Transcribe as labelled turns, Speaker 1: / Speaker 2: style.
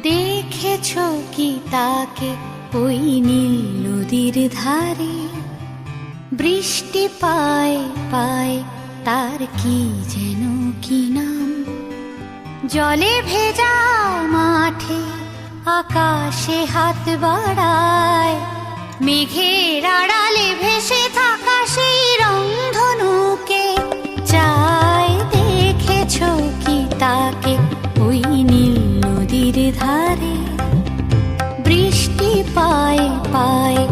Speaker 1: দেখেছো কি তাকে ওই নীল নদীর ধারে? বৃষ্টি পায় পায় তার কি যেন কি নাম। জলে ভেজা মাঠে আকাশে হাত বাড়ায়, মেঘের আড়ালে ভেসে থাকা সেই রংধনুকে চায়। দেখেছো কি তাকে ওই নীল নদীর ধারে? বৃষ্টি পায় পায়